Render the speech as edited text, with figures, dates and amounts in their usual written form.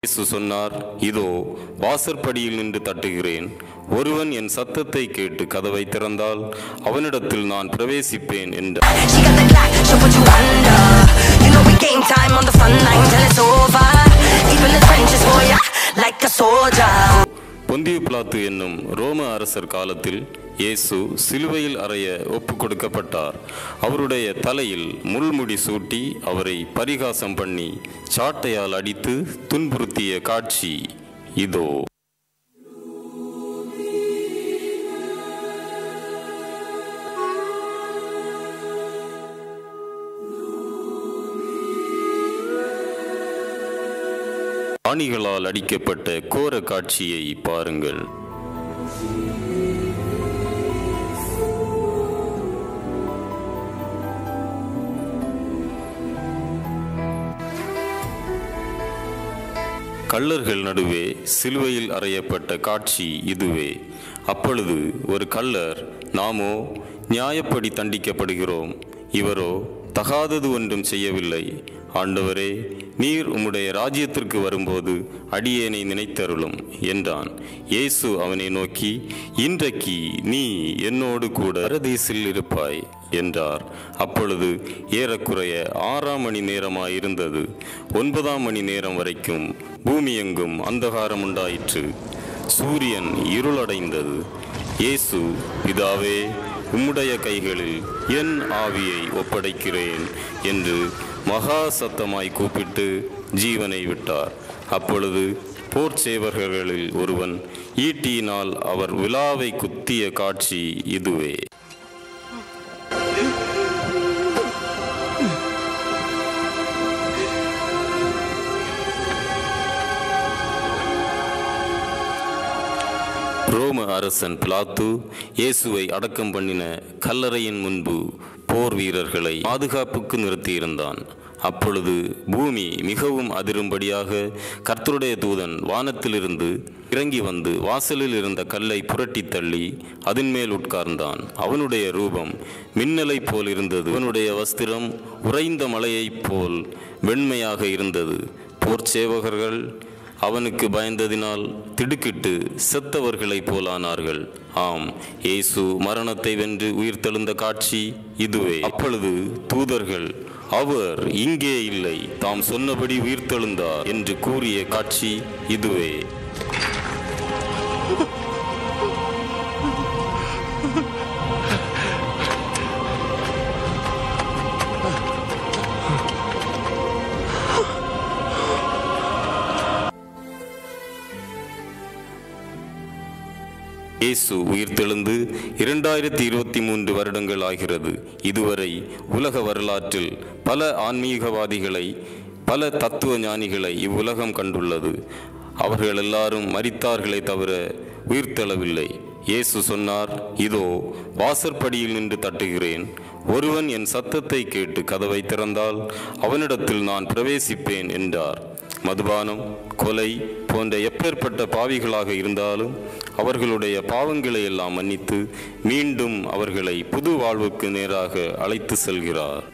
இயேசு சொன்னார், இதோ வாசற்படியில் நின்று தட்டுகிறேன். ஒருவன் என் சத்தத்தை கேட்டு கதவை திறந்தால் அவனிடத்தில் நான் பிரவேசிப்பேன் என்றார். பொந்திய பிலாத்து என்னும் ரோம அரசர் காலத்தில் இயேசு சிலுவையில் அறைய ஒப்பு கொடுக்கப்பட்டார். அவருடைய தலையில் முள்முடி சூட்டி அவரை பரிகாசம் பண்ணி சாட்டையால் அடித்து துன்புறுத்திய காட்சி இதோ. ஆணிகளால் அடிக்கப்பட்ட கோர காட்சியை பாருங்கள். கள்ளர்கள் நடுவே சிலுவையில் அறையப்பட்ட காட்சி இதுவே. அப்பொழுது ஒரு கள்ளர், நாமோ நியாயப்படி தண்டிக்கப்படுகிறோம், இவரோ தகாதது ஒன்றும் செய்யவில்லை. ஆண்டவரே, நீர் உம்முடைய ராஜ்யத்திற்கு வரும்போது அடியேனை நினைத்தருளும் என்றான். இயேசு அவனை நோக்கி, இன்றைக்கு நீ என்னோடு கூட பரதீசில் இருப்பாய் என்றார். அப்பொழுது ஏறக்குறைய 6ஆம் மணி நேரமாயிருந்தது. 9ஆம் மணி நேரம் வரைக்கும் பூமி எங்கும் அந்தகாரம் உண்டாயிற்று. சூரியன் இருளடைந்தது. இயேசு, பிதாவே, உம்முடைய கைகளில் என் ஆவியை ஒப்படைக்கிறேன் என்று மகா சத்தமாய் கூப்பிட்டு ஜீவனை விட்டார். அப்பொழுது போர் சேவகர்களில் ஒருவன் ஈட்டியினால் அவர் விலாவை குத்திய காட்சி இதுவே. ரோம அரசன் பிலாத்து இயேசுவை அடக்கம் பண்ணின கல்லறையின் முன்பு போர் வீரர்களை பாதுகாப்புக்கு நிறுத்தியிருந்தான். அப்பொழுது பூமி மிகவும் அதிரும்படியாக கர்த்தருடைய தூதன் வானத்திலிருந்து இறங்கி வந்து வாசலில் இருந்த கல்லை புரட்டி தள்ளி அதன் மேல் உட்கார்ந்தான். அவனுடைய ரூபம் மின்னலை போல் இருந்தது. அவனுடைய வஸ்திரம் உறைந்த மலையைப் போல் வெண்மையாக இருந்தது. போர் சேவகர்கள் அவனுக்கு பயந்ததினால் திடுக்கிட்டு செத்தவர்களைப் போலானார்கள். ஆம், இயேசு மரணத்தை வென்று உயிர்த்தெழுந்த காட்சி இதுவே. அப்பொழுது தூதர்கள், அவர் இங்கே இல்லை, தாம் சொன்னபடி உயிர்த்தெழுந்தார் என்று கூறிய காட்சி இதுவே. இயேசு உயிர்த்தெழுந்து 2023 வருடங்கள் ஆகிறது. இதுவரை உலக வரலாற்றில் பல ஆன்மீகவாதிகளை, பல தத்துவ ஞானிகளை இவ்வுலகம் கண்டுள்ளது. அவர்கள் எல்லாரும் மரித்தார்களே தவிர உயிர்த்தெழவில்லை. இயேசு சொன்னார், இதோ வாசற்படியில் நின்று தட்டுகிறேன். ஒருவன் என் சத்தத்தை கேட்டு கதவை திறந்தால் அவனிடத்தில் நான் பிரவேசிப்பேன் என்றார். மதுபானம், கொலை போன்ற எப்பேற்பட்ட பாவிகளாக இருந்தாலும் அவர்களுடைய பாவங்களை எல்லாம் மன்னித்து மீண்டும் அவர்களை புது வாழ்வுக்கு நேராக அழைத்து செல்கிறார்.